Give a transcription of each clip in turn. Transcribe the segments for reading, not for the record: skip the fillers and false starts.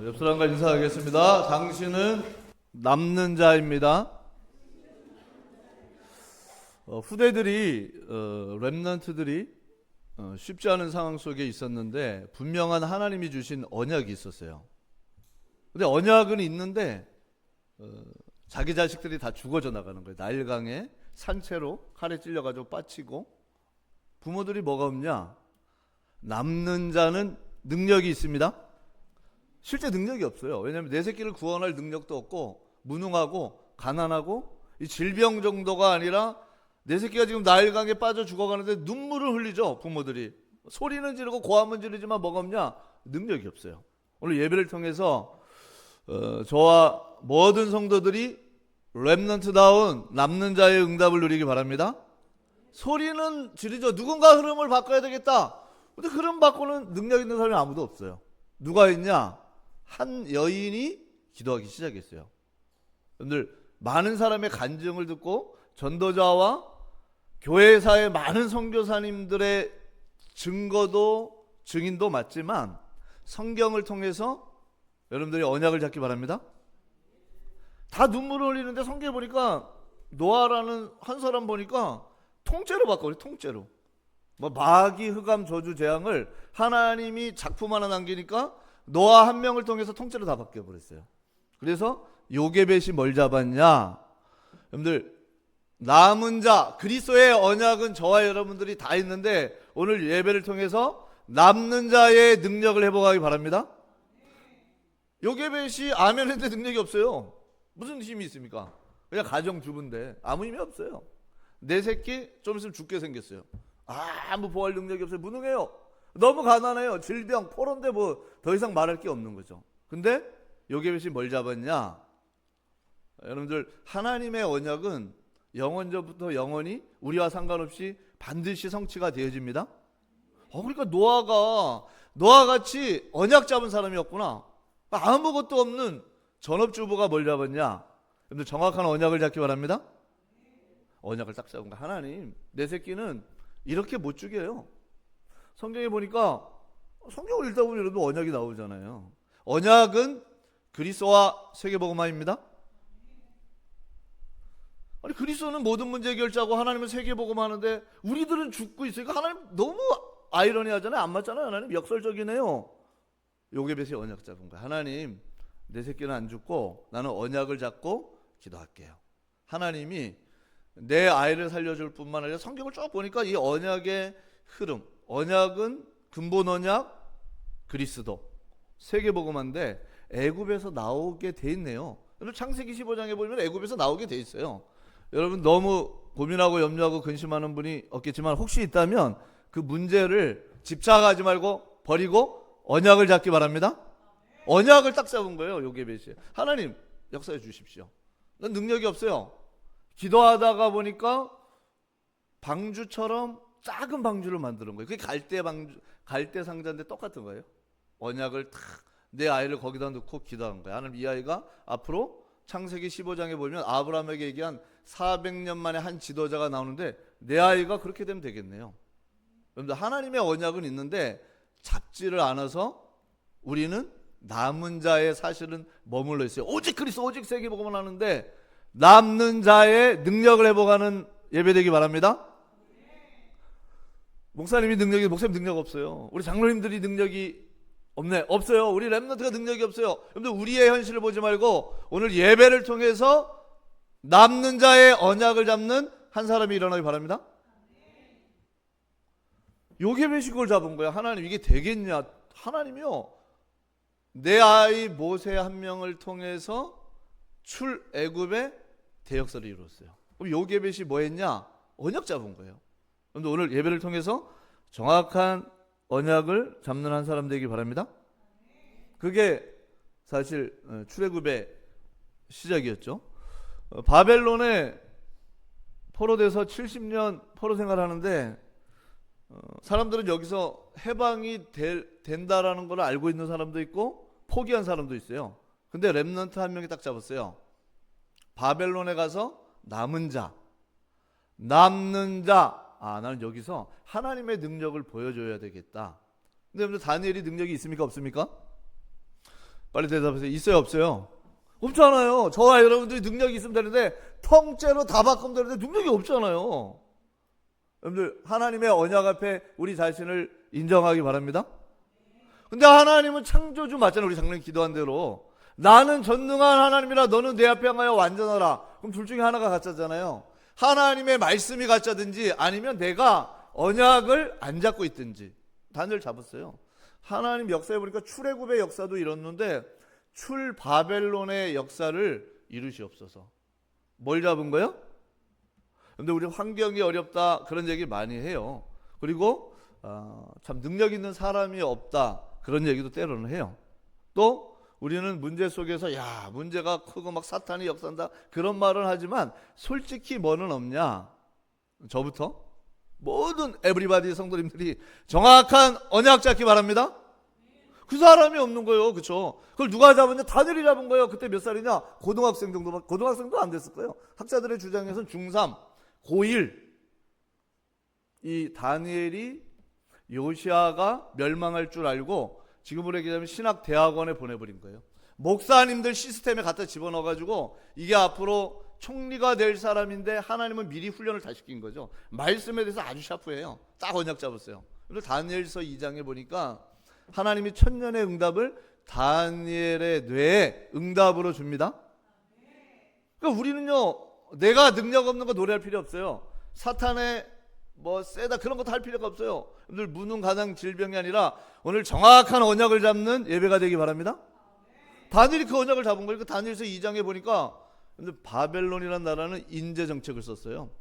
옆 사람과 인사하겠습니다. 당신은 남는 자입니다. 후대들이 렘넌트들이 쉽지 않은 상황 속에 있었는데 분명한 하나님이 주신 언약이 있었어요. 근데 언약은 있는데 자기 자식들이 다 죽어져 나가는 거예요. 나일강에 산채로 칼에 찔려가지고 빠치고. 부모들이 뭐가 없냐? 남는 자는 능력이 있습니다. 실제 능력이 없어요. 왜냐하면 내 새끼를 구원할 능력도 없고 무능하고 가난하고 이 질병 정도가 아니라 내 새끼가 지금 나일강에 빠져 죽어가는데 눈물을 흘리죠. 부모들이 소리는 지르고 고함은 지르지만 뭐가 없냐? 능력이 없어요. 오늘 예배를 통해서 저와 모든 성도들이 렘넌트다운 남는 자의 응답을 누리기 바랍니다. 소리는 지르죠. 누군가 흐름을 바꿔야 되겠다. 근데 흐름 바꾸는 능력 있는 사람이 아무도 없어요. 누가 있냐? 한 여인이 기도하기 시작했어요. 여러분들 많은 사람의 간증을 듣고 전도자와 교회사의 많은 선교사님들의 증거도 증인도 맞지만 성경을 통해서 여러분들이 언약을 잡기 바랍니다. 다 눈물을 흘리는데 성경에 보니까 노아라는 한 사람 보니까 통째로 바꿔요. 통째로. 뭐 마귀, 흑암, 저주, 재앙을 하나님이 작품 하나 남기니까 노아 한 명을 통해서 통째로 다 바뀌어 버렸어요. 그래서 요게벳이 뭘 잡았냐? 여러분들 남은 자 그리스도의 언약은 저와 여러분들이 다 있는데 오늘 예배를 통해서 남는 자의 능력을 회복하기 바랍니다. 요게벳이 아멘 했는데 능력이 없어요. 무슨 힘이 있습니까? 그냥 가정주부인데 아무 힘이 없어요. 내 새끼 좀 있으면 죽게 생겼어요. 아무 보호할 능력이 없어요. 무능해요. 너무 가난해요. 질병, 포로인데 뭐 더 이상 말할 게 없는 거죠. 근데 요게벳이 뭘 잡았냐? 여러분들 하나님의 언약은 영원전부터 영원히 우리와 상관없이 반드시 성취가 되어집니다. 그러니까 노아 같이 언약 잡은 사람이었구나. 아무것도 없는 전업주부가 뭘 잡았냐? 여러분들 정확한 언약을 잡기 바랍니다. 언약을 딱 잡은 거야. 하나님, 내 새끼는 이렇게 못 죽여요. 성경에 보니까 성경을 읽다 보면 여러분 언약이 나오잖아요. 언약은 그리스도와 세계복음화입니다. 아니 그리스도는 모든 문제 해결자고 하나님은 세계복음화하는데 우리들은 죽고 있으니까 하나님 너무 아이러니하잖아요. 안 맞잖아요. 하나님 역설적이네요. 요게벳이 언약 잡은 거야. 하나님, 내 새끼는 안 죽고 나는 언약을 잡고 기도할게요. 하나님이 내 아이를 살려줄 뿐만 아니라 성경을 쭉 보니까 이 언약의 흐름, 언약은 근본 언약, 그리스도, 세계복음화인데 애굽에서 나오게 돼 있네요. 창세기 15장에 보면 애굽에서 나오게 돼 있어요. 여러분 너무 고민하고 염려하고 근심하는 분이 없겠지만 혹시 있다면 그 문제를 집착하지 말고 버리고 언약을 잡기 바랍니다. 언약을 딱 잡은 거예요. 요게벳이. 하나님 역사해 주십시오. 난 능력이 없어요. 기도하다가 보니까 방주처럼 작은 방주를 만드는 거예요. 그게 갈대 상자인데 똑같은 거예요. 언약을 탁 내 아이를 거기다 넣고 기도한 거예요. 하나님 이 아이가 앞으로 창세기 15장에 보면 아브라함에게 얘기한 400년 만에 한 지도자가 나오는데 내 아이가 그렇게 되면 되겠네요. 여러분들 하나님의 언약은 있는데 잡지를 않아서 우리는 남은 자의 사실은 머물러 있어요. 오직 그리스도, 오직 세계복음을 하는데 남는 자의 능력을 회복하는 예배되기 바랍니다. 목사님 능력 없어요. 우리 장로님들이 능력이 없어요. 우리 렘넌트가 능력이 없어요. 여러분들 우리의 현실을 보지 말고 오늘 예배를 통해서 남는 자의 언약을 잡는 한 사람이 일어나기 바랍니다. 요게벳이 그걸 잡은 거야. 하나님 이게 되겠냐? 하나님이요. 내 아이 모세 한 명을 통해서 출애굽의 대역사를 이루었어요. 그럼 요게벳이 뭐 했냐? 언약 잡은 거예요. 그런데 오늘 예배를 통해서 정확한 언약을 잡는 한 사람 되기 바랍니다. 그게 사실 출애굽의 시작이었죠. 바벨론에 포로돼서 70년 포로 생활하는데 사람들은 여기서 해방이 된다라는 걸 알고 있는 사람도 있고 포기한 사람도 있어요. 근데 렘넌트 한 명이 딱 잡았어요. 바벨론에 가서 남는 자. 나는 여기서 하나님의 능력을 보여줘야 되겠다. 근데 여러분들 다니엘이 능력이 있습니까? 없습니까? 빨리 대답하세요. 있어요, 없어요? 없잖아요. 저와 여러분들이 능력이 있으면 되는데 통째로 다 바꾸면 되는데 능력이 없잖아요. 여러분들 하나님의 언약 앞에 우리 자신을 인정하기 바랍니다. 근데 하나님은 창조주 맞잖아요. 우리 작년 기도한 대로 나는 전능한 하나님이라 너는 내 앞에 향하여 완전하라. 그럼 둘 중에 하나가 가짜잖아요. 하나님의 말씀이 가짜든지 아니면 내가 언약을 안 잡고 있든지. 단을 잡았어요. 하나님 역사에 보니까 출애굽의 역사도 이뤘는데 출 바벨론의 역사를 이루시옵소서. 뭘 잡은 거예요? 근데 우리 환경이 어렵다 그런 얘기 많이 해요. 그리고 참 능력 있는 사람이 없다 그런 얘기도 때로는 해요. 또 우리는 문제 속에서 야 문제가 크고 막 사탄이 역사한다 그런 말은 하지만 솔직히 뭐는 없냐? 저부터 모든 에브리바디 성도님들이 정확한 언약 잡기 바랍니다. 그 사람이 없는 거예요. 그렇죠? 그걸 누가 잡았냐? 다니엘이 잡은 거예요. 그때 몇 살이냐? 고등학생 정도, 고등학생도 안 됐을 거예요. 학자들의 주장에서는 중3, 고1. 이 다니엘이 요시아가 멸망할 줄 알고 지금으로 얘기하면 신학대학원에 보내버린 거예요. 목사님들 시스템에 갖다 집어넣어가지고 이게 앞으로 총리가 될 사람인데 하나님은 미리 훈련을 다 시킨 거죠. 말씀에 대해서 아주 샤프해요. 딱 언약 잡았어요. 그리고 다니엘서 2장에 보니까 하나님이 천년의 응답을 다니엘의 뇌에 응답으로 줍니다. 그러니까 우리는요 내가 능력 없는 거 노래할 필요 없어요. 사탄의 뭐 세다 그런 것도 할 필요가 없어요. 오늘 무능 가장 질병이 아니라 오늘 정확한 언약을 잡는 예배가 되기 바랍니다. 다니엘이 그 언약을 잡은 거예요. 다니엘서 2장에 보니까 근데 바벨론이라는 나라는 인재 정책을 썼어요.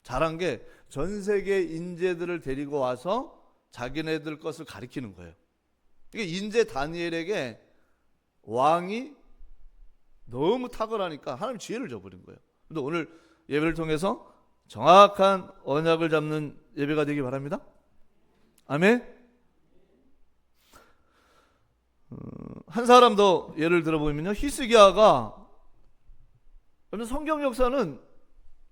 잘한 게 전 세계 인재들을 데리고 와서 자기네들 것을 가리키는 거예요. 이게 인재 다니엘에게 왕이 너무 탁월하니까 하나님 지혜를 줘버린 거예요. 근데 오늘 예배를 통해서 정확한 언약을 잡는 예배가 되기 바랍니다. 아멘. 한 사람 더 예를 들어보면요, 히스기야가 성경 역사는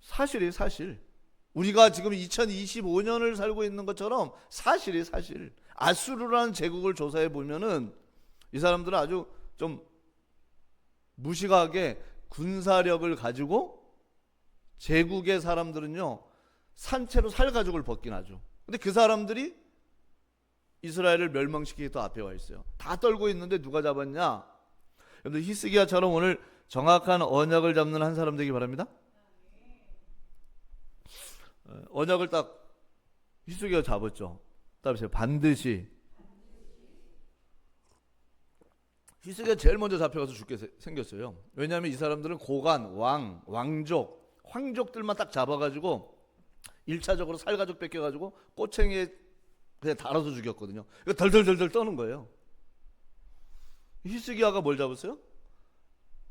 사실이에요. 사실 우리가 지금 2025년을 살고 있는 것처럼 사실이에요. 사실 아수르라는 제국을 조사해 보면은 이 사람들은 아주 좀 무식하게 군사력을 가지고 제국의 사람들은요 산채로 살가죽을 벗긴 하죠. 근데 그 사람들이 이스라엘을 멸망시키기 더 앞에 와 있어요. 다 떨고 있는데 누가 잡았냐? 여러분들 히스기야처럼 오늘 정확한 언약을 잡는 한 사람 되기 바랍니다. 언약을 딱 히스기야가 잡았죠. 따라서 반드시 히스기야가 제일 먼저 잡혀가서 죽게 생겼어요. 왜냐하면 이 사람들은 고관, 왕, 왕족, 황족들만 딱 잡아가지고 1차적으로 살가죽 뺏겨가지고 꼬챙이에 그냥 달아서 죽였거든요. 그러니까 덜덜덜덜 떠는 거예요. 히스기야가 뭘 잡았어요?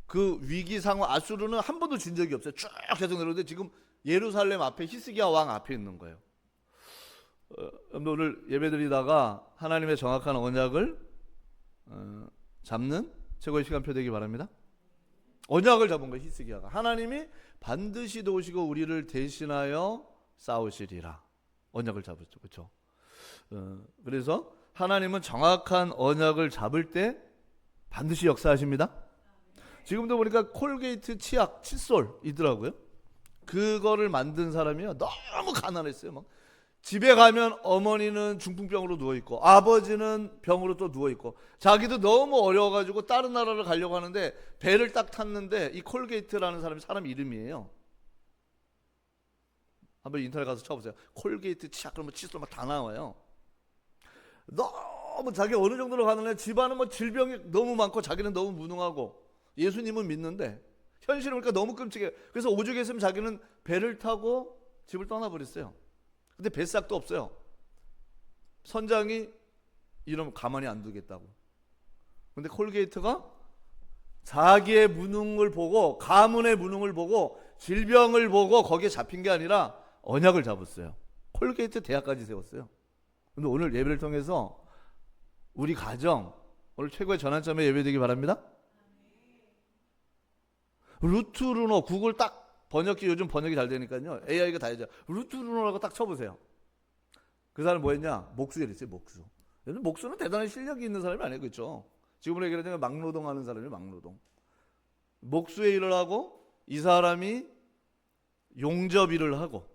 그 위기 상황 아수르는 한 번도 진 적이 없어요. 쭉 계속 내려오는데 지금 예루살렘 앞에 히스기야 왕 앞에 있는 거예요. 오늘 예배드리다가 하나님의 정확한 언약을 잡는 최고의 시간표 되기 바랍니다. 언약을 잡은 거예요. 히스기야가 하나님이 반드시 도우시고 우리를 대신하여 싸우시리라 언약을 잡았죠. 그렇죠? 그래서 하나님은 정확한 언약을 잡을 때 반드시 역사하십니다. 지금도 보니까 콜게이트 치약 칫솔이더라고요. 그거를 만든 사람이요 너무 가난했어요. 막 집에 가면 어머니는 중풍병으로 누워있고 아버지는 병으로 또 누워있고 자기도 너무 어려워가지고 다른 나라를 가려고 하는데 배를 딱 탔는데 이 콜게이트라는 사람이 사람 이름이에요. 한번 인터넷 가서 쳐보세요. 콜게이트 치약 그러면 칫솔 막 다 나와요. 너무 자기 어느 정도로 가는데 집안은 뭐 질병이 너무 많고 자기는 너무 무능하고 예수님은 믿는데 현실을 보니까 너무 끔찍해요. 그래서 오죽 했으면 자기는 배를 타고 집을 떠나버렸어요. 근데 뱃삭도 없어요. 선장이 이러면 가만히 안 두겠다고. 근데 콜게이트가 자기의 무능을 보고 가문의 무능을 보고 질병을 보고 거기에 잡힌 게 아니라 언약을 잡았어요. 콜게이트 대학까지 세웠어요. 근데 오늘 예배를 통해서 우리 가정 오늘 최고의 전환점에 예배되기 바랍니다. 루트루너 구글 딱 번역기 요즘 번역이 잘 되니까요. AI가 다 해줘. 루트루너라고 딱 쳐보세요. 그 사람 뭐였냐? 목수 이랬어요. 목수. 목수는 대단한 실력이 있는 사람이 아니에요. 그렇죠? 지금으로 얘기하자면 막노동하는 사람이 막노동. 목수의 일을 하고 이 사람이 용접 일을 하고.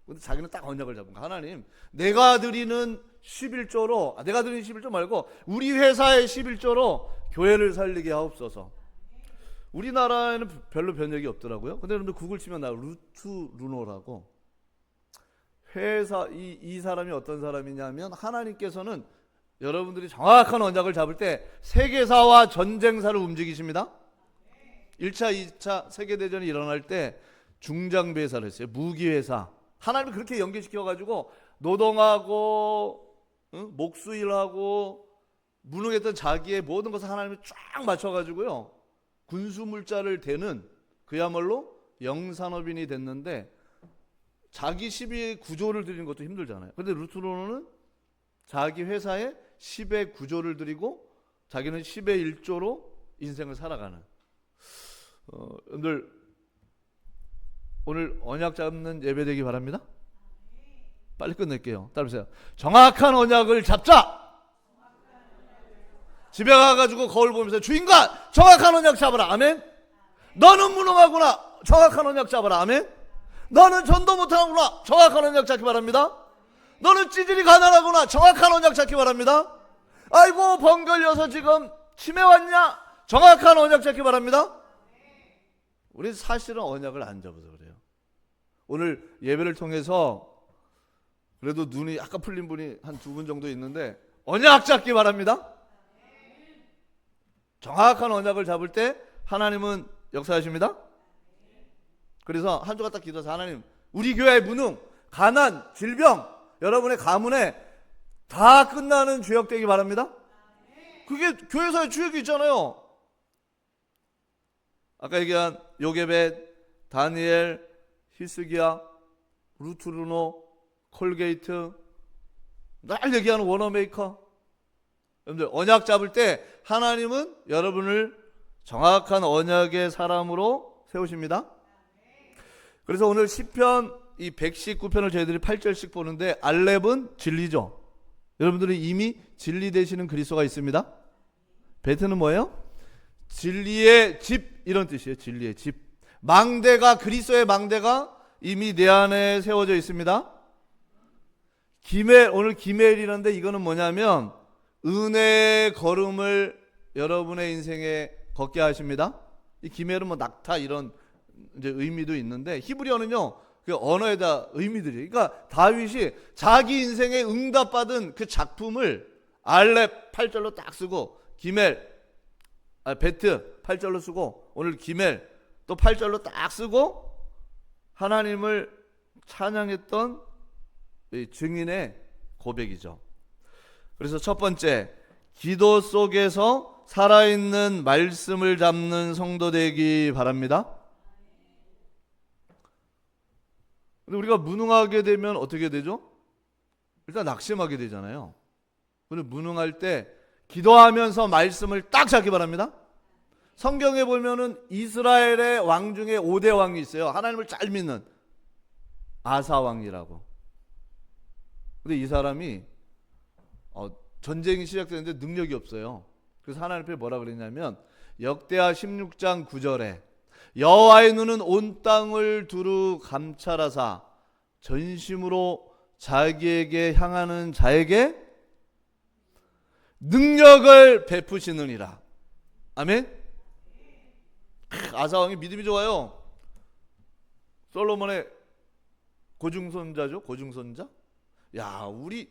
근데 자기는 딱 언약을 잡은 거야. 하나님, 내가 드리는 11조로, 내가 드리는 11조 말고 우리 회사의 11조로 교회를 살리게 하옵소서. 우리나라에는 별로 변혁이 없더라고요. 근데 여러분들 구글 치면 나 루트 루노라고. 회사, 이 사람이 어떤 사람이냐면 하나님께서는 여러분들이 정확한 언약을 잡을 때 세계사와 전쟁사를 움직이십니다. 1차, 2차 세계대전이 일어날 때 중장비회사를 했어요. 무기회사. 하나님을 그렇게 연계시켜가지고 노동하고 목수일하고 무능했던 자기의 모든 것을 하나님이 쫙 맞춰가지고요. 군수물자를 대는 그야말로 영산업인이 됐는데 자기 10의 구조를 드리는 것도 힘들잖아요. 그런데 루트로는 자기 회사에 10의 구조를 드리고 자기는 10의 1조로 인생을 살아가는. 여러분들 오늘 언약 잡는 예배 되기 바랍니다. 빨리 끝낼게요. 따라오세요. 정확한 언약을 잡자. 집에 가가지고 거울 보면서 주인간 정확한 언약 잡아라. 아멘. 너는 무능하구나. 정확한 언약 잡아라. 아멘. 너는 전도 못하구나. 정확한 언약 잡기 바랍니다. 너는 찌질이 가난하구나. 정확한 언약 잡기 바랍니다. 아이고 병 걸려서 지금 치매 왔냐. 정확한 언약 잡기 바랍니다. 우리 사실은 언약을 안 잡아서 그래요. 오늘 예배를 통해서 그래도 눈이 약간 풀린 분이 한 2분 정도 있는데 언약 잡기 바랍니다. 정확한 언약을 잡을 때 하나님은 역사하십니다. 그래서 한 주가 딱 기도해서 하나님 우리 교회의 무능, 가난, 질병 여러분의 가문에 다 끝나는 주역 되기 바랍니다. 그게 교회사의 주역이 있잖아요. 아까 얘기한 요게벳, 다니엘, 히스기야, 루트루노, 콜게이트, 날 얘기하는 워너메이커. 여러분들 언약 잡을 때 하나님은 여러분을 정확한 언약의 사람으로 세우십니다. 그래서 오늘 시편 이 119편을 저희들이 8절씩 보는데 알렙은 진리죠. 여러분들은 이미 진리 되시는 그리스도가 있습니다. 베트는 뭐예요? 진리의 집 이런 뜻이에요. 진리의 집. 망대가 그리스도의 망대가 이미 내 안에 세워져 있습니다. 기멜 오늘 기멜이라는데 이거는 뭐냐면 은혜의 걸음을 여러분의 인생에 걷게 하십니다. 이 기멜은 뭐 낙타 이런 이제 의미도 있는데 히브리어는요 그 언어에다 의미들이. 그러니까 다윗이 자기 인생에 응답받은 그 작품을 알렙 8절로 딱 쓰고 베트 8절로 쓰고 오늘 기멜 또 8절로 딱 쓰고 하나님을 찬양했던 증인의 고백이죠. 그래서 첫 번째, 기도 속에서 살아있는 말씀을 잡는 성도 되기 바랍니다. 근데 우리가 무능하게 되면 어떻게 되죠? 일단 낙심하게 되잖아요. 근데 무능할 때 기도하면서 말씀을 딱 잡기 바랍니다. 성경에 보면은 이스라엘의 왕 중에 5대 왕이 있어요. 하나님을 잘 믿는 아사 왕이라고. 근데 이 사람이 전쟁이 시작되는데 능력이 없어요. 그래서 하나님 앞에 뭐라 그랬냐면 역대하 16장 9절에 여호와의 눈은 온 땅을 두루 감찰하사 전심으로 자기에게 향하는 자에게 능력을 베푸시느니라. 아멘. 아사왕이 믿음이 좋아요. 솔로몬의 고중손자죠. 고중손자. 우리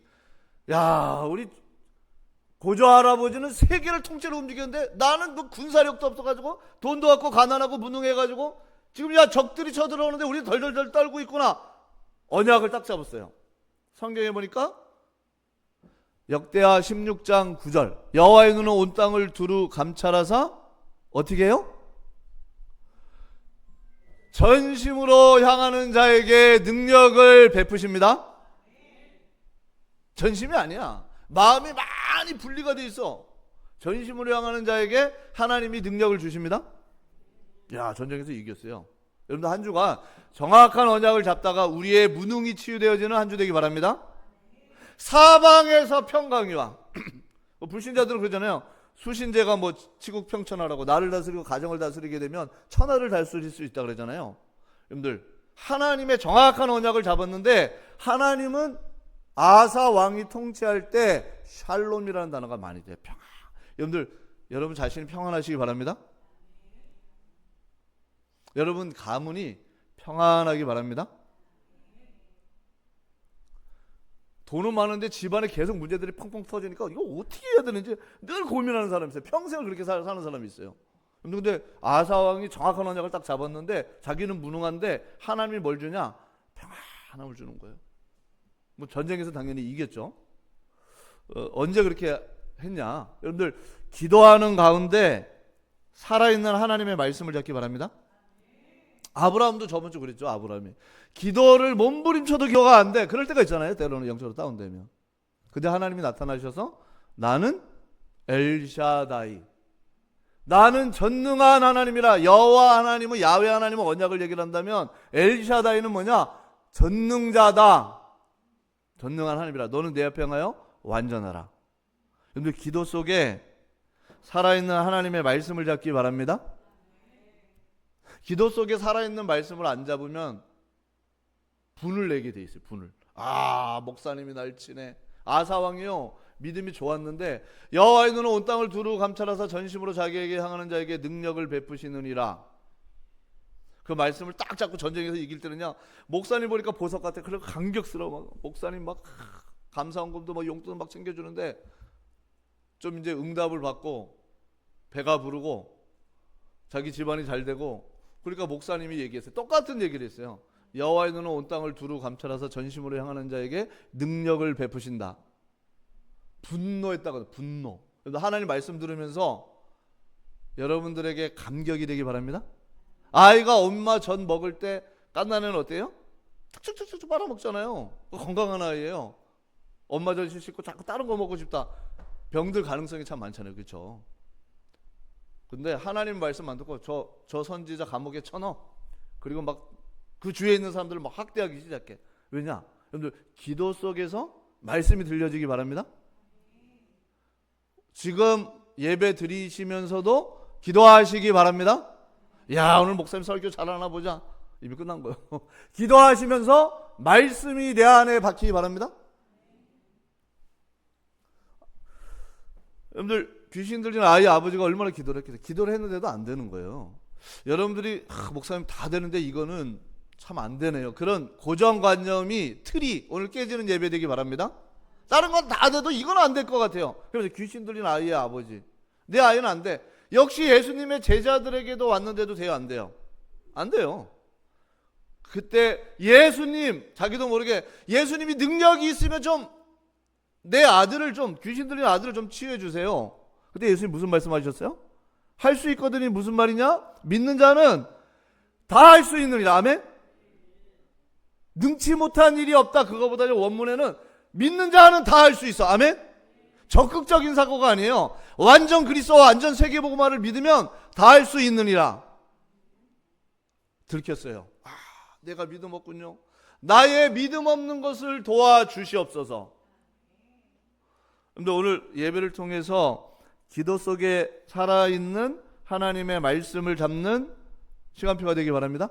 고조 할아버지는 세계를 통째로 움직였는데 나는 뭐 군사력도 없어가지고 돈도 없고 가난하고 무능해가지고 지금 적들이 쳐들어오는데 우리 덜덜덜 떨고 있구나. 언약을 딱 잡았어요. 성경에 보니까 역대하 16장 9절 여호와의 눈은 온 땅을 두루 감찰하사 어떻게 해요? 전심으로 향하는 자에게 능력을 베푸십니다. 전심이 아니야. 마음이 많이 분리가 돼 있어. 전심으로 향하는 자에게 하나님이 능력을 주십니다. 전쟁에서 이겼어요. 여러분들 한 주가 정확한 언약을 잡다가 우리의 무능이 치유되어지는 한 주 되기 바랍니다. 사방에서 평강이와 불신자들은 그러잖아요. 수신제가 뭐 치국 평천하라고 나를 다스리고 가정을 다스리게 되면 천하를 다스릴 수 있다 그러잖아요. 여러분들 하나님의 정확한 언약을 잡았는데 하나님은 아사 왕이 통치할 때 샬롬이라는 단어가 많이 돼요. 평안. 여러분들 여러분 자신이 평안하시기 바랍니다. 여러분 가문이 평안하기 바랍니다. 돈은 많은데 집안에 계속 문제들이 펑펑 터지니까 이거 어떻게 해야 되는지 늘 고민하는 사람이 있어요. 평생을 그렇게 사는 사람이 있어요. 근데 아사 왕이 정확한 언약을 딱 잡았는데 자기는 무능한데 하나님이 뭘 주냐? 평안함을 주는 거예요. 뭐 전쟁에서 당연히 이겼죠. 언제 그렇게 했냐? 여러분들 기도하는 가운데 살아있는 하나님의 말씀을 잡기 바랍니다. 아브라함도 저번 주 그랬죠. 아브라함이 기도를 몸부림쳐도 기도가 안 돼. 그럴 때가 있잖아요. 때로는 영적으로 다운되면. 근데 하나님이 나타나셔서 나는 엘샤다이, 나는 전능한 하나님이라. 여호와 하나님은 야훼 하나님은 언약을 얘기를 한다면 엘샤다이는 뭐냐? 전능자다. 전능한 하나님이라. 너는 내 앞에 행하여 완전하라. 여러분들 기도 속에 살아있는 하나님의 말씀을 잡기 바랍니다. 기도 속에 살아있는 말씀을 안 잡으면 분을 내게 돼 있어요. 분을. 목사님이 날 치네. 아사왕이요 믿음이 좋았는데 여호와의 눈은 온 땅을 두루 감찰하사 전심으로 자기에게 향하는 자에게 능력을 베푸시느니라. 그 말씀을 딱 잡고 전쟁에서 이길 때는요, 목사님 보니까 보석 같아. 그래서 감격스러워. 막 목사님 막 감사원금도 막 용돈 막 챙겨주는데 좀 이제 응답을 받고 배가 부르고 자기 집안이 잘 되고, 그러니까 목사님이 얘기했어요. 똑같은 얘기를 했어요. 여호와의 눈은 온 땅을 두루 감찰하사 전심으로 향하는 자에게 능력을 베푸신다. 분노했다고. 분노. 하나님 말씀 들으면서 여러분들에게 감격이 되기 바랍니다. 아이가 엄마 전 먹을 때 깐난 애는 어때요? 툭툭툭툭 빨아먹잖아요. 건강한 아이예요. 엄마 젖이 씻고 자꾸 다른 거 먹고 싶다. 병들 가능성이 참 많잖아요. 그렇죠? 근데 하나님 말씀 안 듣고 저 선지자 감옥에 쳐넣어. 그리고 막 그 주위에 있는 사람들을 막 학대하기 시작해. 왜냐? 여러분들 기도 속에서 말씀이 들려지기 바랍니다. 지금 예배 드리시면서도 기도하시기 바랍니다. 야, 오늘 목사님 설교 잘하나 보자. 이미 끝난 거예요. 기도하시면서 말씀이 내 안에 박히기 바랍니다. 여러분들 귀신 들린 아이 아버지가 얼마나 기도를 했겠어요. 기도를 했는데도 안 되는 거예요. 여러분들이 목사님 다 되는데 이거는 참 안 되네요. 그런 고정관념이 틀이 오늘 깨지는 예배 되기 바랍니다. 다른 건 다 돼도 이건 안 될 것 같아요. 그래서 귀신 들린 아이의 아버지, 내 아이는 안 돼. 역시 예수님의 제자들에게도 왔는데도 돼요, 안 돼요? 안 돼요. 그때 예수님, 자기도 모르게 예수님이 능력이 있으면 좀 내 아들을 좀, 귀신 들린 아들을 좀 치유해 주세요. 그때 예수님 무슨 말씀하셨어요? 할 수 있거든이 무슨 말이냐? 믿는 자는 다 할 수 있느니라. 아멘? 능치 못한 일이 없다. 그거보다 원문에는 믿는 자는 다 할 수 있어. 아멘? 적극적인 사고가 아니에요. 완전 그리스도와 완전 세계복음화를 믿으면 다 할 수 있느니라. 들켰어요. 내가 믿음 없군요. 나의 믿음 없는 것을 도와주시옵소서. 근데 오늘 예배를 통해서 기도 속에 살아있는 하나님의 말씀을 잡는 시간표가 되기 바랍니다.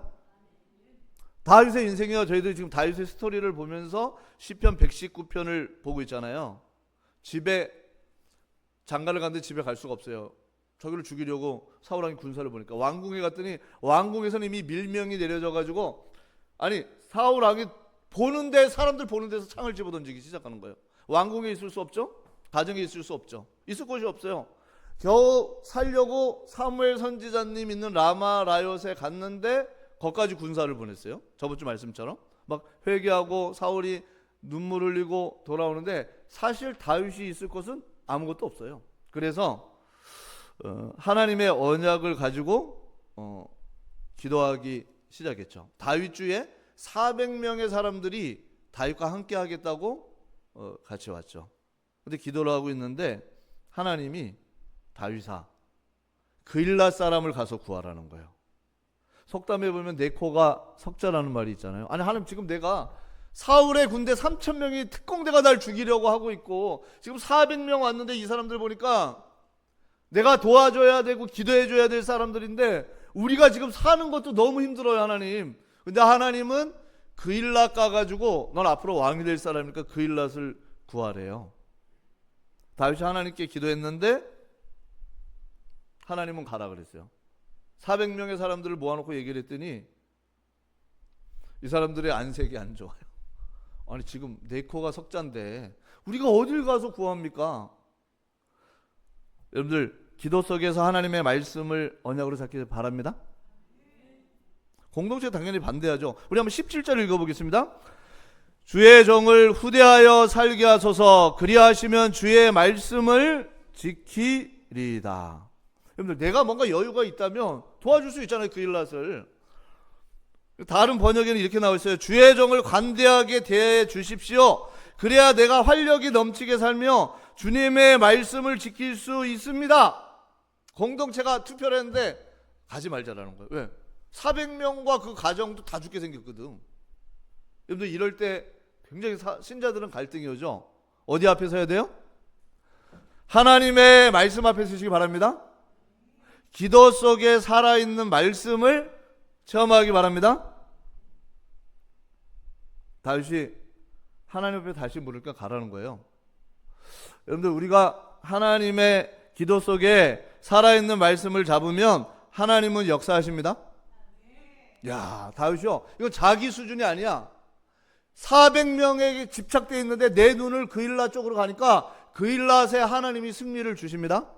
다윗의 인생이요. 저희들이 지금 다윗의 스토리를 보면서 시편 119편을 보고 있잖아요. 집에 장가를 갔는데 집에 갈 수가 없어요. 저기를 죽이려고 사울왕이 군사를 보니까 왕궁에 갔더니 왕궁에서는 이미 밀명이 내려져 가지고, 아니 사울왕이 보는데, 사람들 보는 데서 창을 집어던지기 시작하는 거예요. 왕궁에 있을 수 없죠. 가정에 있을 수 없죠. 있을 곳이 없어요. 겨우 살려고 사무엘 선지자님 있는 라마 라얏에 갔는데 거기까지 군사를 보냈어요. 저번 주 말씀처럼 막 회개하고 사울이 눈물 흘리고 돌아오는데 사실 다윗이 있을 곳은 아무것도 없어요. 그래서 하나님의 언약을 가지고 기도하기 시작했죠. 다윗 주에 400명의 사람들이 다윗과 함께 하겠다고 같이 왔죠. 근데 기도를 하고 있는데 하나님이 다윗아, 그일랏 사람을 가서 구하라는 거예요. 속담에 보면 내 코가 석자라는 말이 있잖아요. 아니 하나님, 지금 내가 사울의 군대 3,000명이 특공대가 날 죽이려고 하고 있고 지금 400명 왔는데 이 사람들 보니까 내가 도와줘야 되고 기도해줘야 될 사람들인데 우리가 지금 사는 것도 너무 힘들어요, 하나님. 근데 하나님은 그일랏 까가지고 넌 앞으로 왕이 될 사람이니까 그일랏을 구하래요. 다윗이 하나님께 기도했는데 하나님은 가라 그랬어요. 400명의 사람들을 모아놓고 얘기를 했더니 이 사람들의 안색이 안 좋아요. 아니 지금 네 코가 석잔데 우리가 어딜 가서 구합니까? 여러분들 기도 속에서 하나님의 말씀을 언약으로 잡기 바랍니다. 공동체 당연히 반대하죠. 우리 한번 17절 읽어보겠습니다. 주의 정을 후대하여 살게 하소서. 그리하시면 주의 말씀을 지키리이다. 여러분들 내가 뭔가 여유가 있다면 도와줄 수 있잖아요. 그일랏을. 다른 번역에는 이렇게 나와 있어요. 주의 정을 관대하게 대해 주십시오. 그래야 내가 활력이 넘치게 살며 주님의 말씀을 지킬 수 있습니다. 공동체가 투표를 했는데 가지 말자라는 거예요. 왜? 400명과 그 가정도 다 죽게 생겼거든. 여러분들 이럴 때 굉장히 신자들은 갈등이 오죠. 어디 앞에 서야 돼요? 하나님의 말씀 앞에 서시기 바랍니다. 기도 속에 살아있는 말씀을 체험하기 바랍니다. 다윗이 하나님 앞에 다시 물으니까 가라는 거예요. 여러분들 우리가 하나님의 기도 속에 살아있는 말씀을 잡으면 하나님은 역사하십니다. 야, 다윗이요. 이건 자기 수준이 아니야. 400명에게 집착되어 있는데 내 눈을 그일랏 쪽으로 가니까 그일랏에 하나님이 승리를 주십니다.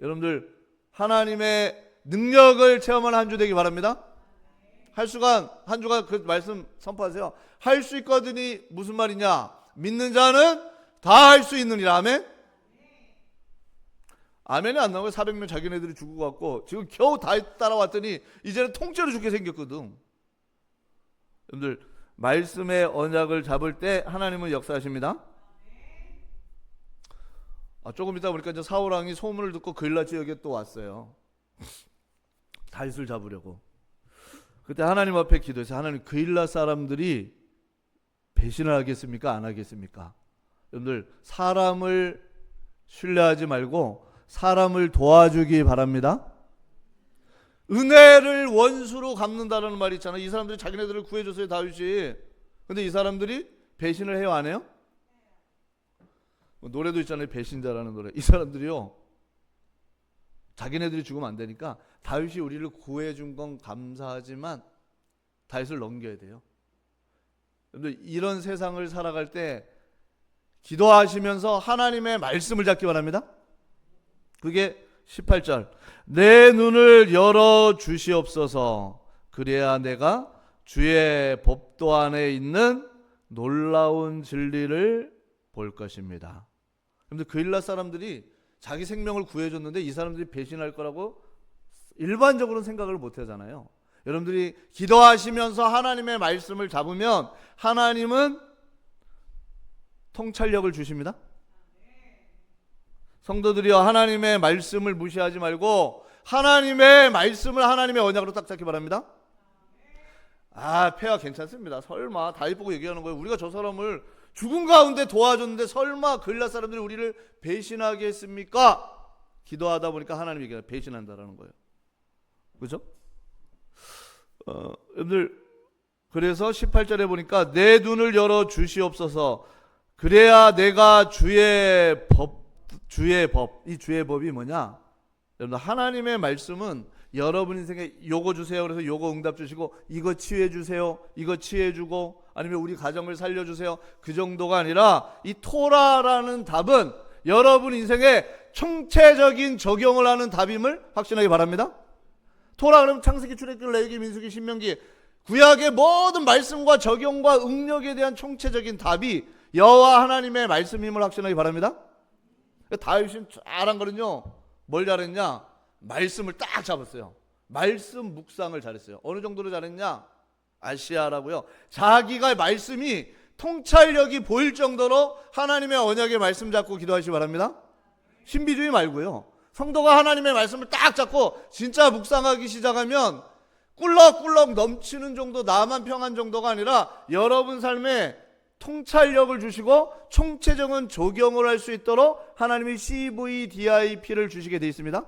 여러분들 하나님의 능력을 체험하는 한 주 되기 바랍니다. 한 주간 그 말씀 선포하세요. 할 수 있거든이 무슨 말이냐? 믿는 자는 다 할 수 있느니라. 아멘. 아멘이 안 나오고 400명 자기네들이 죽고 갔고 지금 겨우 다 따라왔더니 이제는 통째로 죽게 생겼거든. 여러분들 말씀의 언약을 잡을 때 하나님은 역사하십니다. 조금 있다 보니까 이제 사울왕이 소문을 듣고 그일랏 지역에 또 왔어요. 다윗을 잡으려고. 그때 하나님 앞에 기도해서 하나님 그일랏 사람들이 배신을 하겠습니까? 안 하겠습니까? 여러분들 사람을 신뢰하지 말고 사람을 도와주기 바랍니다. 은혜를 원수로 갚는다는 말이 있잖아요. 이 사람들이 자기네들을 구해줬어요, 다윗이. 근데 이 사람들이 배신을 해요, 안 해요? 노래도 있잖아요, 배신자라는 노래. 이 사람들이요, 자기네들이 죽으면 안 되니까 다윗이 우리를 구해준 건 감사하지만 다윗을 넘겨야 돼요. 여러분들 이런 세상을 살아갈 때 기도하시면서 하나님의 말씀을 잡기 바랍니다. 그게 18절. 내 눈을 열어 주시옵소서. 그래야 내가 주의 법도 안에 있는 놀라운 진리를 볼 것입니다. 여러분들 그일랏 사람들이 자기 생명을 구해줬는데 이 사람들이 배신할 거라고 일반적으로는 생각을 못 하잖아요. 여러분들이 기도하시면서 하나님의 말씀을 잡으면 하나님은 통찰력을 주십니다. 성도들이여, 하나님의 말씀을 무시하지 말고 하나님의 말씀을 하나님의 언약으로 딱 잡기 바랍니다. 폐하 괜찮습니다. 설마 다윗 보고 얘기하는 거예요. 우리가 저 사람을 죽은 가운데 도와줬는데 설마 그일랏 사람들이 우리를 배신하겠습니까? 기도하다 보니까 하나님이 얘기해요. 배신한다라는 거예요. 그렇죠? 여러분들 그래서 18절에 보니까 내 눈을 열어 주시옵소서. 그래야 내가 주의 법, 이 주의 법이 뭐냐? 여러분 하나님의 말씀은 여러분 인생에 요거 주세요. 그래서 요거 응답 주시고 이거 치유해 주세요. 이거 치유해 주고 아니면 우리 가정을 살려 주세요. 그 정도가 아니라 이 토라라는 답은 여러분 인생에 총체적인 적용을 하는 답임을 확신하기 바랍니다. 토라 그러면 창세기, 출애굽기, 레위기, 민수기, 신명기 구약의 모든 말씀과 적용과 응력에 대한 총체적인 답이 여호와 하나님의 말씀임을 확신하기 바랍니다. 다윗이 잘한 거는요, 뭘 잘했냐? 말씀을 딱 잡았어요. 말씀 묵상을 잘했어요. 어느 정도로 잘했냐? 아시아라고요. 자기가 말씀이 통찰력이 보일 정도로 하나님의 언약의 말씀 잡고 기도하시기 바랍니다. 신비주의 말고요. 성도가 하나님의 말씀을 딱 잡고 진짜 묵상하기 시작하면 꿀럭꿀럭 넘치는 정도, 나만 평한 정도가 아니라 여러분 삶에 통찰력을 주시고 총체적인 조경을 할 수 있도록 하나님이 CVDIP를 주시게 되어 있습니다.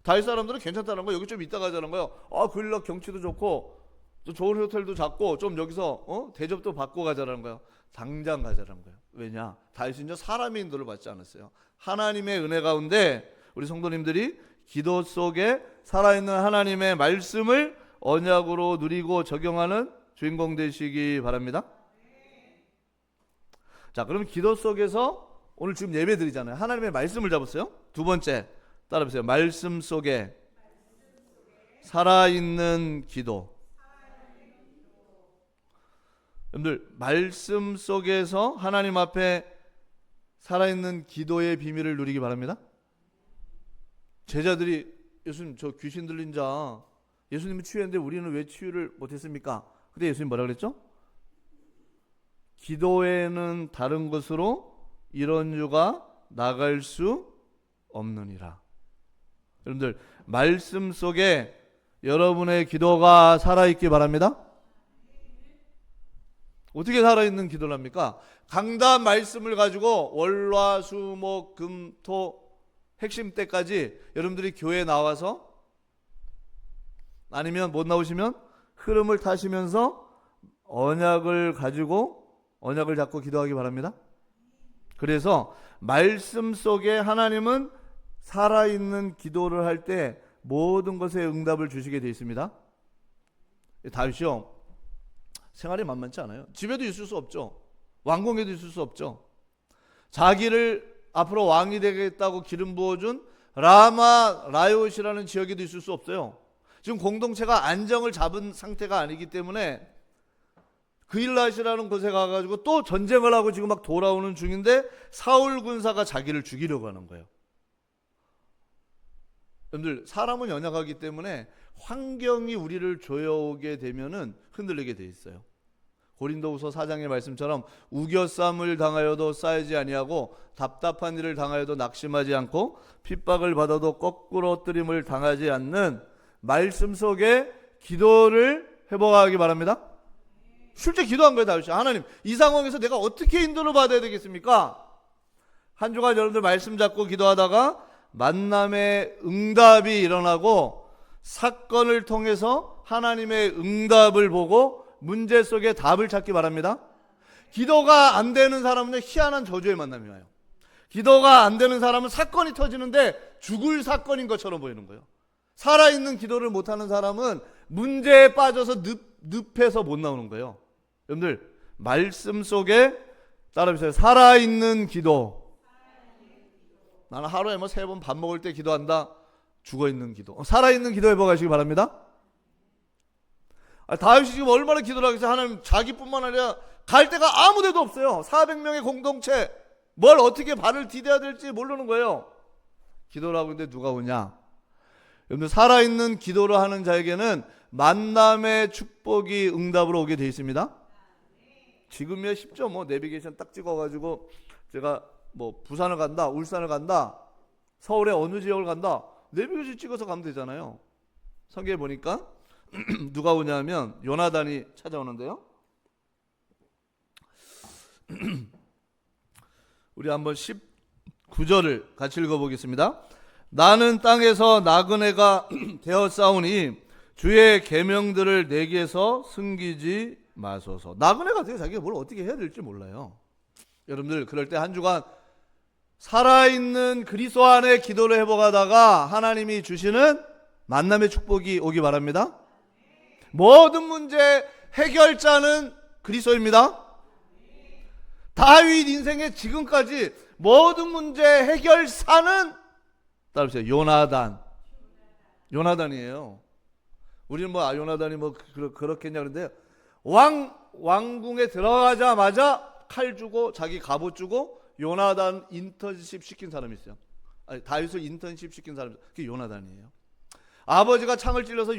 다윗 사람들은 괜찮다는 거예요. 여기 좀 있다 가자는 거예요. 그 일락 경치도 좋고 또 좋은 호텔도 잡고 좀 여기서 대접도 받고 가자는 거예요. 당장 가자는 거예요. 왜냐? 다윗은 사람의 인도를 받지 않았어요. 하나님의 은혜 가운데 우리 성도님들이 기도 속에 살아있는 하나님의 말씀을 언약으로 누리고 적용하는 주인공 되시기 바랍니다. 자, 그럼 기도 속에서 오늘 지금 예배 드리잖아요. 하나님의 말씀을 잡았어요. 두 번째 따라해보세요. 말씀 속에 살아있는 기도. 여러분들, 말씀 속에서 하나님 앞에 살아있는 기도의 비밀을 누리기 바랍니다. 제자들이 예수님 저 귀신 들린 자 예수님이 치유했는데 우리는 왜 치유를 못했습니까? 근데 예수님 뭐라 그랬죠? 기도에는 다른 것으로 이런 유가 나갈 수 없느니라. 여러분들, 말씀 속에 여러분의 기도가 살아있기 바랍니다. 어떻게 살아있는 기도를 합니까? 강단 말씀을 가지고 월화 수목 금토 핵심 때까지 여러분들이 교회에 나와서 아니면 못 나오시면 흐름을 타시면서 언약을 가지고 언약을 잡고 기도하기 바랍니다. 그래서 말씀 속에 하나님은 살아있는 기도를 할 때 모든 것에 응답을 주시게 되어 있습니다. 다윗이요, 생활이 만만치 않아요. 집에도 있을 수 없죠. 왕궁에도 있을 수 없죠. 자기를 앞으로 왕이 되겠다고 기름 부어준 라마 라이옷이라는 지역에도 있을 수 없어요. 지금 공동체가 안정을 잡은 상태가 아니기 때문에 그일랏이라는 곳에 가가지고 또 전쟁을 하고 지금 막 돌아오는 중인데 사울 군사가 자기를 죽이려고 하는 거예요. 여러분들, 사람은 연약하기 때문에 환경이 우리를 조여오게 되면은 흔들리게 돼 있어요. 고린도후서 4장의 말씀처럼 우겨쌈을 당하여도 쌓이지 아니하고 답답한 일을 당하여도 낙심하지 않고 핍박을 받아도 거꾸로 뜨림을 당하지 않는 말씀 속에 기도를 회복하기 바랍니다. 실제 기도한 거예요, 다윗이. 하나님, 이 상황에서 내가 어떻게 인도를 받아야 되겠습니까? 한 주간 여러분들 말씀 잡고 기도하다가 만남의 응답이 일어나고 사건을 통해서 하나님의 응답을 보고 문제 속에 답을 찾기 바랍니다. 기도가 안 되는 사람은 희한한 저주의 만남이 와요. 기도가 안 되는 사람은 사건이 터지는데 죽을 사건인 것처럼 보이는 거예요. 살아있는 기도를 못하는 사람은 문제에 빠져서 늪에서 못 나오는 거예요. 여러분들, 말씀 속에 따라해보세요. 살아있는 기도. 나는 하루에 3번 밥 먹을 때 기도한다. 죽어있는 기도. 살아있는 기도 해보시기 바랍니다. 다윗이 지금 얼마나 기도를 하겠어요. 하나님, 자기뿐만 아니라 갈 데가 아무 데도 없어요. 400명의 공동체, 뭘 어떻게 발을 디뎌야 될지 모르는 거예요. 기도를 하고 있는데 누가 오냐? 여러분, 살아있는 기도를 하는 자에게는 만남의 축복이 응답으로 오게 되어 있습니다. 지금이야 쉽죠. 내비게이션 딱 찍어가지고 제가 부산을 간다, 울산을 간다, 서울의 어느 지역을 간다, 내비게이션 찍어서 가면 되잖아요. 성경에 보니까 누가 오냐면 요나단이 찾아오는데요. 우리 한번 19절을 같이 읽어보겠습니다. 나는 땅에서 나그네가 되어 싸우니 주의 계명들을 내게서 숨기지 마소서. 나그네가 되어 자기가 뭘 어떻게 해야 될지 몰라요. 여러분들, 그럴 때 한 주간 살아있는 그리스도 안에 기도를 회복하다가 하나님이 주시는 만남의 축복이 오기 바랍니다. 모든 문제 해결자는 그리스도입니다. 다윗 인생의 지금까지 모든 문제 해결사는 따라보세요. 요나단이에요. 우리는 요나단이 그렇겠냐 그런데 왕궁에 들어가자마자 칼 주고 자기 갑옷 주고 요나단 인턴십 시킨 사람이 있어요. 다윗을 인턴십 시킨 사람이 있어요. 그게 요나단이에요. 아버지가 창을 찔러서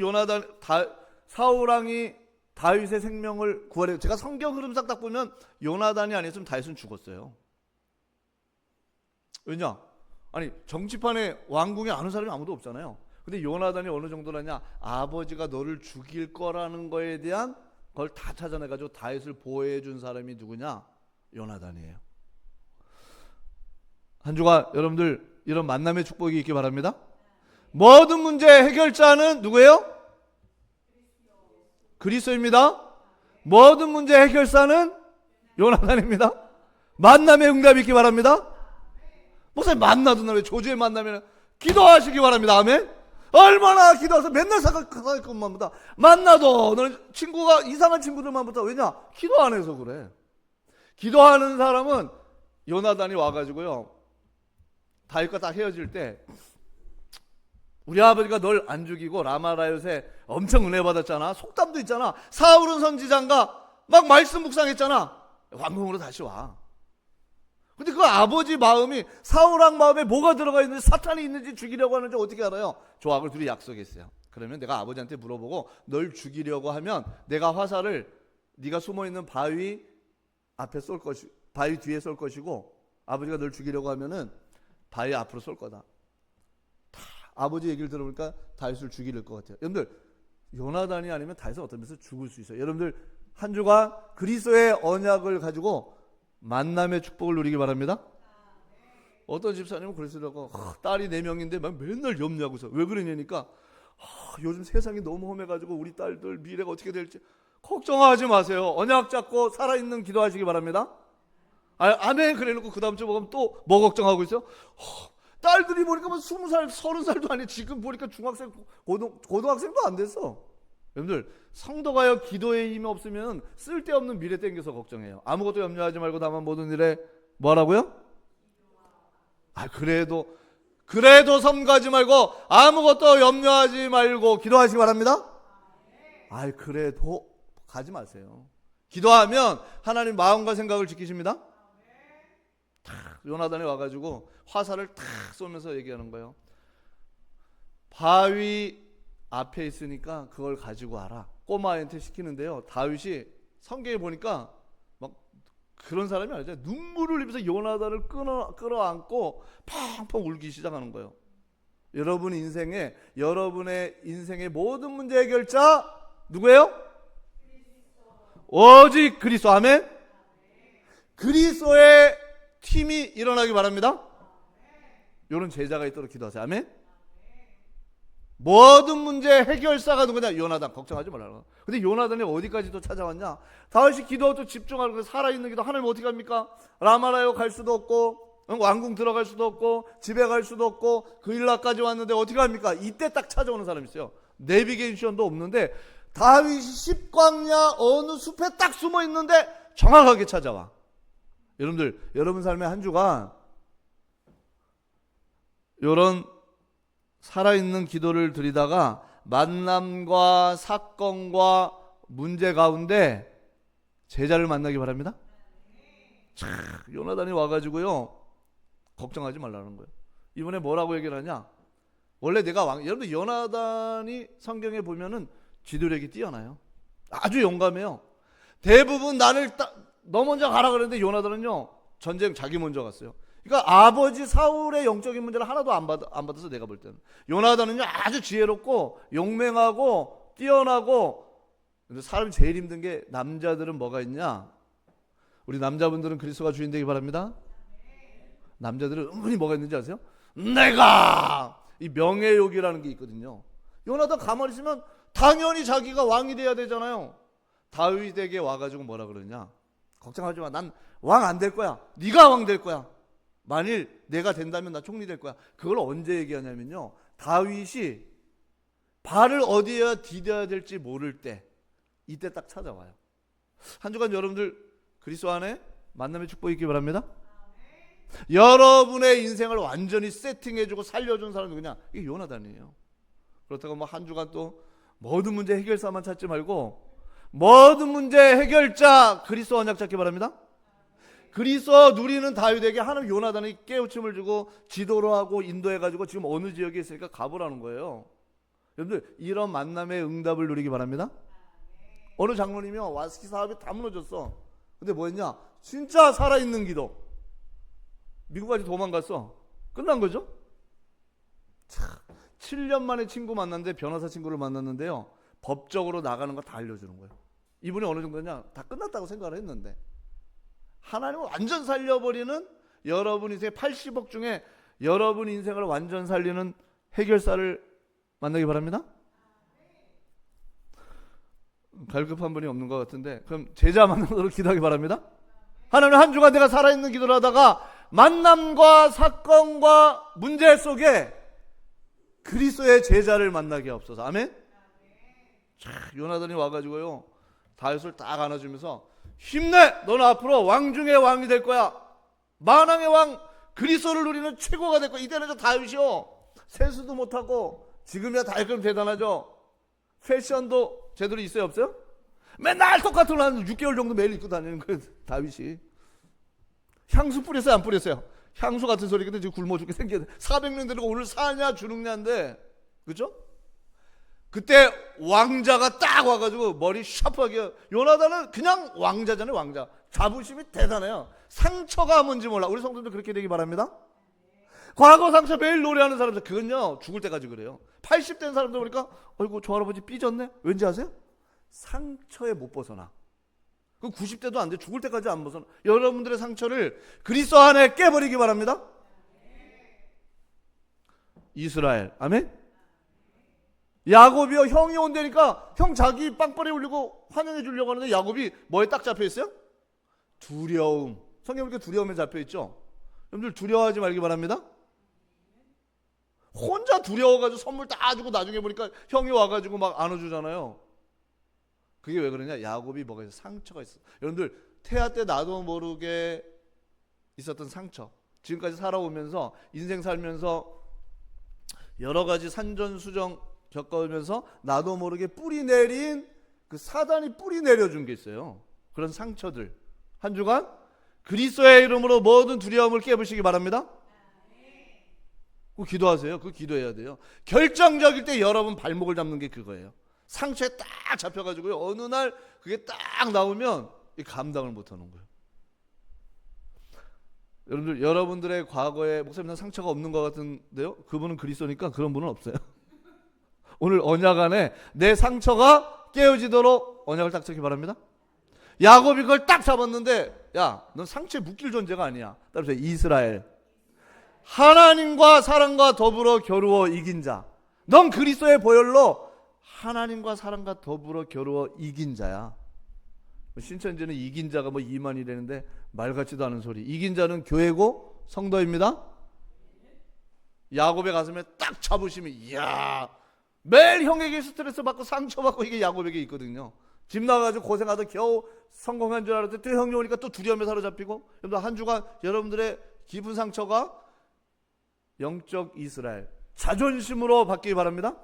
사울왕이 다윗의 생명을 구하려. 제가 성경 흐름상 딱 보면 요나단이 아니었으면 다윗은 죽었어요. 왜냐? 정치판에 왕궁에 아는 사람이 아무도 없잖아요. 근데 요나단이 어느 정도라냐? 아버지가 너를 죽일 거라는 거에 대한 그걸 다 찾아내가지고 다윗을 보호해 준 사람이 누구냐? 요나단이에요. 한 주간 여러분들 이런 만남의 축복이 있기 바랍니다. 모든 문제 해결자는 누구예요? 그리스도입니다. 모든 문제 해결사는 요나단입니다. 만남의 응답이 있기 바랍니다. 목사님 만나도 왜 조주에 만나면 기도하시기 바랍니다. 아멘. 얼마나 기도해서 맨날 사갈 것만 보다 만나도 너는 친구가 이상한 친구들만 보다. 왜냐? 기도 안 해서 그래. 기도하는 사람은 요나단이 와가지고요 다윗과 딱 헤어질 때 우리 아버지가 널 안 죽이고 라마라요새 엄청 은혜 받았잖아. 속담도 있잖아. 사울은 선지자인가 막 말씀 묵상했잖아. 왕궁으로 다시 와. 근데 그 아버지 마음이 사울왕 마음에 뭐가 들어가 있는지 사탄이 있는지 죽이려고 하는지 어떻게 알아요? 조합을 둘이 약속했어요. 그러면 내가 아버지한테 물어보고 널 죽이려고 하면 내가 화살을 네가 숨어있는 바위 앞에 쏠 것이 바위 뒤에 쏠 것이고 아버지가 널 죽이려고 하면은 바위 앞으로 쏠 거다. 아버지 얘기를 들어보니까 다윗을 죽일 것 같아요. 여러분들 요나단이 아니면 다윗은 어떤 면에서 죽을 수 있어요. 여러분들 한 주간 그리스도의 언약을 가지고 만남의 축복을 누리기 바랍니다. 어떤 집사님은 그러시더라고. 딸이 4명인데 막 맨날 염려하고서 왜 그러냐니까 요즘 세상이 너무 험해가지고 우리 딸들 미래가 어떻게 될지 걱정하지 마세요. 언약 잡고 살아있는 기도하시기 바랍니다. 아멘 그래놓고 그 다음 주 먹으면 또 뭐 걱정하고 있어요? 딸들이 보니까 뭐 20살, 30살도 아니에요. 지금 보니까 중학생, 고등학생도 안 됐어. 여러분들 성도가요 기도의 힘이 없으면 쓸데없는 미래 땡겨서 걱정해요. 아무것도 염려하지 말고 다만 모든 일에 뭐하라고요? 그래도 섬가지 말고 아무것도 염려하지 말고 기도하시기 바랍니다. 그래도 가지 마세요. 기도하면 하나님 마음과 생각을 지키십니다. 요나단이 와가지고 화살을 탁 쏘면서 얘기하는 거예요. 바위 앞에 있으니까 그걸 가지고 와라. 꼬마한테 시키는데요. 다윗이 성경에 보니까 막 그런 사람이 아니죠. 눈물을 흘리면서 요나단을 끌어안고 펑펑 울기 시작하는 거예요. 여러분의 인생의 모든 문제 해결자 누구예요? 오직 그리스도. 아멘. 그리스도의 팀이 일어나기 바랍니다. 이런 제자가 있도록 기도하세요. 아멘. 모든 문제 해결사가 누구냐? 요나단. 걱정하지 말라고. 근데 요나단이 어디까지도 찾아왔냐? 다윗이 기도도 집중하는 거 살아있는 기도. 하나님 어떻게 합니까? 라마라요 갈 수도 없고 왕궁 들어갈 수도 없고 집에 갈 수도 없고 그 일라까지 왔는데 어떻게 합니까? 이때 딱 찾아오는 사람이 있어요. 내비게이션도 없는데 다윗이 십광야 어느 숲에 딱 숨어 있는데 정확하게 찾아와. 여러분들 여러분 삶의 한 주간 이런 살아있는 기도를 드리다가 만남과 사건과 문제 가운데 제자를 만나기 바랍니다. 요나단이 와가지고요 걱정하지 말라는 거예요. 이번에 뭐라고 얘기를 하냐? 원래 내가 여러분들 요나단이 성경에 보면은 지도력이 뛰어나요. 아주 용감해요. 대부분 너 먼저 가라 그랬는데 요나단은요 전쟁 자기 먼저 갔어요. 그러니까 아버지 사울의 영적인 문제를 하나도 안 받아서 내가 볼 때는 요나단은요 아주 지혜롭고 용맹하고 뛰어나고. 근데 사람이 제일 힘든 게 남자들은 뭐가 있냐? 우리 남자분들은 그리스도가 주인 되기 바랍니다. 남자들은 은근히 뭐가 있는지 아세요? 내가 이 명예욕이라는 게 있거든요. 요나단 가만히 있으면 당연히 자기가 왕이 돼야 되잖아요. 다윗에게 와가지고 뭐라 그러냐? 걱정하지 마. 난 왕 안 될 거야. 네가 왕 될 거야. 만일 내가 된다면 나 총리 될 거야. 그걸 언제 얘기하냐면요. 다윗이 발을 어디에 디뎌야 될지 모를 때 이때 딱 찾아와요. 한 주간 여러분들 그리스도 안에 만남의 축복이 있기 바랍니다. 여러분의 인생을 완전히 세팅해주고 살려준 사람은 누구냐? 이게 요나단이에요. 그렇다고 뭐 한 주간 또 모든 문제 해결사만 찾지 말고 모든 문제 해결자 그리스도 언약 찾기 바랍니다. 그리스도 누리는 다윗에게 하나님 요나단이 깨우침을 주고 지도로 하고 인도해가지고 지금 어느 지역에 있으니까 가보라는 거예요. 여러분들 이런 만남의 응답을 누리기 바랍니다. 어느 장로님이요 와스키 사업이 다 무너졌어. 근데 뭐였냐? 진짜 살아있는 기도. 미국까지 도망갔어. 끝난 거죠. 7년 만에 친구 만났는데 변호사 친구를 만났는데요 법적으로 나가는 거 다 알려주는 거예요. 이분이 어느 정도냐? 다 끝났다고 생각을 했는데 하나님을 완전 살려버리는 여러분 인생의 80억 중에 여러분 인생을 완전 살리는 해결사를 만나기 바랍니다. 갈급한 분이 없는 것 같은데 그럼 제자 만나도록 기도하기 바랍니다. 하나님, 한 주간 내가 살아있는 기도를 하다가 만남과 사건과 문제 속에 그리스도의 제자를 만나게 하옵소서. 아멘. 자, 요나단이 와가지고요 다윗을 딱 안아주면서 힘내, 너는 앞으로 왕 중의 왕이 될 거야. 만왕의 왕 그리스도를 누리는 최고가 될 거야. 이때는 저 다윗이요 세수도 못하고, 지금이야 다윗 그럼 대단하죠. 패션도 제대로 있어요 없어요? 맨날 똑같은 걸 한 6개월 정도 매일 입고 다니는 거예요 다윗이. 향수 뿌렸어요 안 뿌렸어요? 향수 같은 소리. 근데 지금 굶어 죽게 생겼네. 400명 데리고 오늘 사냐 주눅냐인데, 그죠? 그때 왕자가 딱 와가지고 머리 샤프하게. 요나단은 그냥 왕자잖아요. 왕자. 자부심이 대단해요. 상처가 뭔지 몰라. 우리 성도들 그렇게 되기 바랍니다. 과거 상처 매일 노래하는 사람들, 그건요 죽을 때까지 그래요. 80 된 사람들 보니까 어이구 저 할아버지 삐졌네. 왠지 아세요? 상처에 못 벗어나. 그 90대도 안 돼. 죽을 때까지 안 벗어나. 여러분들의 상처를 그리스도 안에 깨버리기 바랍니다. 이스라엘. 아멘. 야곱이요 형이 온다니까 형 자기 빵빠레 울리고 환영해 주려고 하는데 야곱이 뭐에 딱 잡혀 있어요? 두려움. 성경 보니까 두려움에 잡혀 있죠. 여러분들 두려워하지 말기 바랍니다. 혼자 두려워가지고 선물 다 주고 나중에 보니까 형이 와가지고 막 안아주잖아요. 그게 왜 그러냐? 야곱이 뭐가 있어? 상처가 있어. 여러분들 태아 때 나도 모르게 있었던 상처, 지금까지 살아오면서 인생 살면서 여러 가지 산전수정 겪어오면서 나도 모르게 뿌리 내린 그 사단이 뿌리 내려준 게 있어요. 그런 상처들 한 주간 그리스도의 이름으로 모든 두려움을 깨부시기 바랍니다. 그 기도하세요. 그 기도해야 돼요. 결정적일 때 여러분 발목을 잡는 게 그거예요. 상처에 딱 잡혀가지고요 어느 날 그게 딱 나오면 감당을 못하는 거예요. 여러분들, 여러분들의 과거에 목사님 상처가 없는 것 같은데요, 그분은 그리스도니까 그런 분은 없어요. 오늘 언약 안에 내 상처가 깨어지도록 언약을 딱 잡기 바랍니다. 야곱이 그걸 딱 잡았는데, 야, 넌 상처에 묶일 존재가 아니야. 따라서 이스라엘, 하나님과 사랑과 더불어 겨루어 이긴 자. 넌 그리스도의 보혈로 하나님과 사랑과 더불어 겨루어 이긴 자야. 신천지는 이긴 자가 뭐 2만이라는데 말 같지도 않은 소리. 이긴 자는 교회고 성도입니다. 야곱의 가슴에 딱 잡으시면, 이야, 매일 형에게 스트레스 받고 상처받고 이게 야곱에게 있거든요. 집 나가가지고 고생하다 겨우 성공한 줄 알았더니 또 형이 오니까 또 두려움에 사로잡히고. 여러분, 한 주간 여러분들의 깊은 상처가 영적 이스라엘, 자존심으로 바뀌기 바랍니다.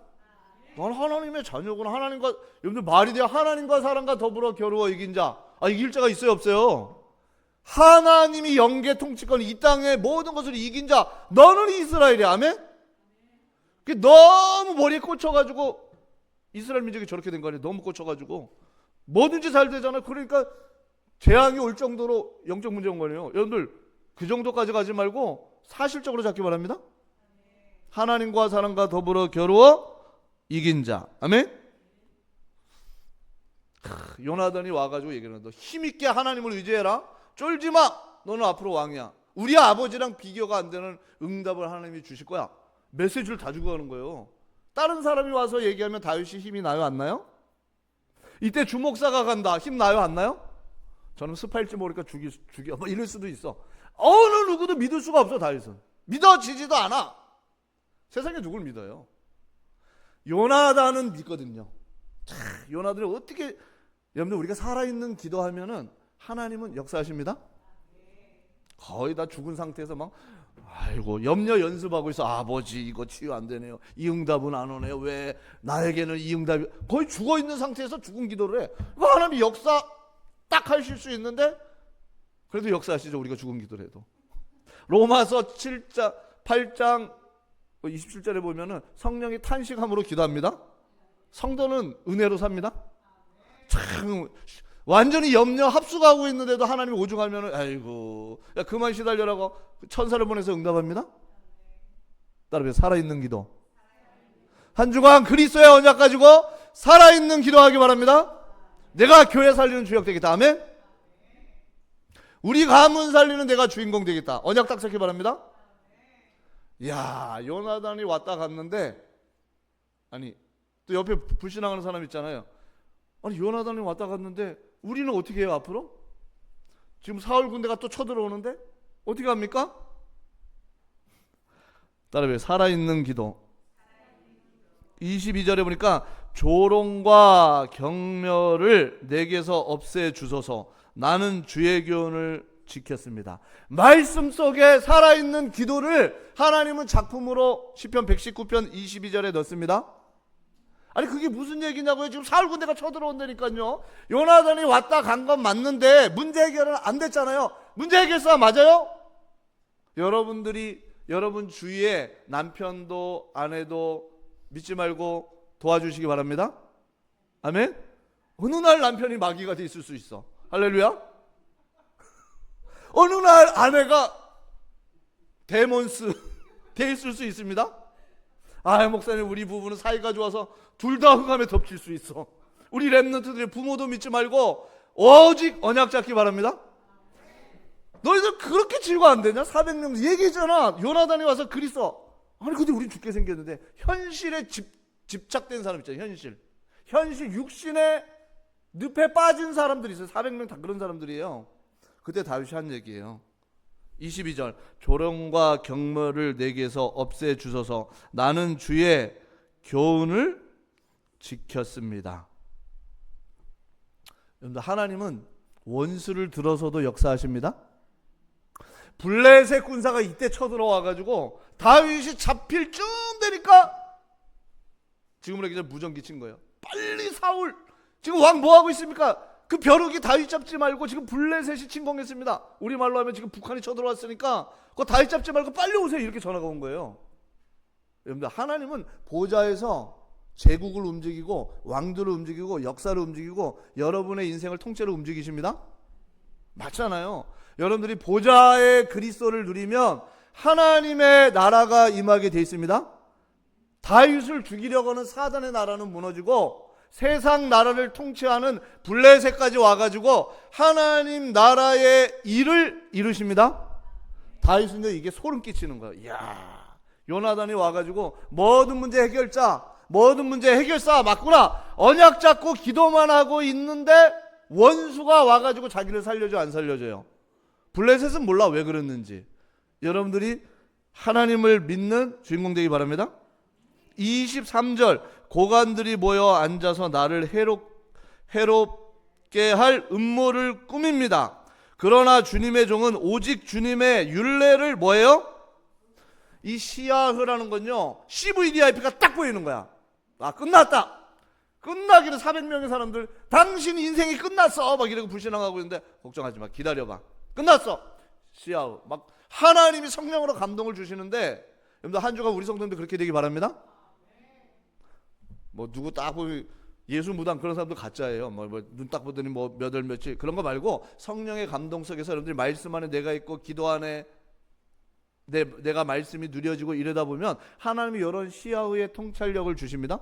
넌 하나님의 자녀구나. 하나님과, 여러분들 말이 돼요. 하나님과 사랑과 더불어 겨루어 이긴 자. 이길 자가 있어요 없어요? 하나님이 영계 통치권, 이 땅의 모든 것을 이긴 자, 너는 이스라엘이야. 아멘? 너무 머리에 꽂혀가지고, 이스라엘 민족이 저렇게 된 거 아니에요? 너무 꽂혀가지고 뭐든지 잘 되잖아요. 그러니까 재앙이 올 정도로 영적 문제 온 거예요. 여러분들 그 정도까지 가지 말고 사실적으로 잡기 바랍니다. 하나님과 사랑과 더불어 겨루어 이긴 자. 아멘. 요나단이 와가지고 얘기하는, 너 힘있게 하나님을 의지해라. 쫄지마. 너는 앞으로 왕이야. 우리 아버지랑 비교가 안 되는 응답을 하나님이 주실 거야. 메시지를 다 주고 가는 거예요. 다른 사람이 와서 얘기하면 다윗이 힘이 나요 안 나요? 이때 주목사가 간다, 힘 나요 안 나요? 저는 스파일지 모르니까 죽여 뭐 이럴 수도 있어. 어느 누구도 믿을 수가 없어. 다윗은 믿어지지도 않아. 세상에 누굴 믿어요? 요나단은 믿거든요. 요나단이 어떻게, 여러분들 우리가 살아있는 기도하면은 하나님은 역사하십니다. 거의 다 죽은 상태에서 막 아이고 염려 연습하고 있어. 아버지 이거 치유 안 되네요. 이 응답은 안 오네요. 왜 나에게는 이 응답이, 거의 죽어 있는 상태에서 죽은 기도를 해. 하나님이 역사 딱 하실 수 있는데, 그래도 역사하시죠. 우리가 죽은 기도를 해도. 로마서 7장 8장 27절에 보면은 성령이 탄식함으로 기도합니다. 성도는 은혜로 삽니다. 참 완전히 염려 합숙하고 있는데도 하나님이 오죽하면은 아이고 야 그만 시달려라고 천사를 보내서 응답합니다. 따라서 살아있는 기도. 한 주간 그리스도의 언약 가지고 살아있는 기도하기 바랍니다. 내가 교회 살리는 주역 되겠다. 아멘. 우리 가문 살리는 내가 주인공 되겠다. 언약 딱 잡기 바랍니다. 야, 요나단이 왔다 갔는데, 아니 또 옆에 불신앙하는 사람 있잖아요. 아니 요나단이 왔다 갔는데 우리는 어떻게 해요 앞으로? 지금 사울 군대가 또 쳐들어오는데 어떻게 합니까? 따라해요. 살아있는 기도. 22절에 보니까 조롱과 경멸을 내게서 없애주소서. 나는 주의 교훈을 지켰습니다. 말씀 속에 살아있는 기도를 하나님은 작품으로 시편 119편 22절에 넣습니다. 아니 그게 무슨 얘기냐고요? 지금 사울 군대가 쳐들어온다니까요. 요나단이 왔다 간 건 맞는데 문제 해결은 안 됐잖아요. 문제 해결사 맞아요? 여러분 주위에 남편도 아내도 믿지 말고 도와주시기 바랍니다. 아멘. 어느 날 남편이 마귀가 돼 있을 수 있어. 할렐루야. 어느 날 아내가 데몬스 돼 있을 수 있습니다. 아, 목사님 우리 부부는 사이가 좋아서 둘 다 흑암에 덮칠 수 있어. 우리 렘넌트들이 부모도 믿지 말고 오직 언약 잡기 바랍니다. 너희들 그렇게 치료가 안 되냐? 400명 얘기했잖아. 요나단이 와서 그리스도. 아니 근데 우리 죽게 생겼는데. 현실에 집착된 사람 있잖아요. 현실 육신의 늪에 빠진 사람들이 있어요. 400명 다 그런 사람들이에요. 그때 다윗이 한 얘기예요. 22절 조롱과 경멸을 내게서 없애주소서. 나는 주의 교훈을 지켰습니다. 여러분들 하나님은 원수를 들어서도 역사하십니다. 블레셋 군사가 이때 쳐들어와가지고 다윗이 잡힐 쯤 되니까 지금으로 얘기하면 무전기 친 거예요. 빨리 사울, 지금 왕 뭐하고 있습니까? 그 벼룩이 다윗 잡지 말고 지금 블레셋이 침공했습니다. 우리말로 하면 지금 북한이 쳐들어왔으니까 그거 다윗 잡지 말고 빨리 오세요. 이렇게 전화가 온 거예요. 여러분들 하나님은 보좌에서 제국을 움직이고 왕들을 움직이고 역사를 움직이고 여러분의 인생을 통째로 움직이십니다. 맞잖아요. 여러분들이 보좌의 그리스도를 누리면 하나님의 나라가 임하게 돼 있습니다. 다윗을 죽이려고 하는 사단의 나라는 무너지고 세상 나라를 통치하는 블레셋까지 와가지고 하나님 나라의 일을 이루십니다. 다윗은 이게 소름 끼치는 거예요. 이야, 요나단이 와가지고 모든 문제 해결사 맞구나. 언약 잡고 기도만 하고 있는데 원수가 와가지고 자기를 살려줘 안 살려줘요? 블레셋은 몰라 왜 그랬는지. 여러분들이 하나님을 믿는 주인공 되기 바랍니다. 23절 고관들이 모여 앉아서 나를 해롭게 할 음모를 꾸밉니다. 그러나 주님의 종은 오직 주님의 율례를 뭐예요? 이 시야흐라는 건요 CVDIP가 딱 보이는 거야. 아 끝났다. 끝나기는 400명의 사람들 당신 인생이 끝났어 막 이러고 불신앙하고 있는데 걱정하지 마 기다려봐 끝났어. 시야흐 막 하나님이 성령으로 감동을 주시는데 여러분들 한 주간 우리 성도님들 그렇게 되기 바랍니다. 뭐 누구 딱 보면 예수 무당 그런 사람도 가짜예요. 뭐 눈 딱 보더니 뭐 몇 월 며칠 그런 거 말고 성령의 감동 속에서 여러분들이 말씀 안에 내가 있고 기도 안에 내가 말씀이 누려지고 이러다 보면 하나님이 이런 시야의 통찰력을 주십니다.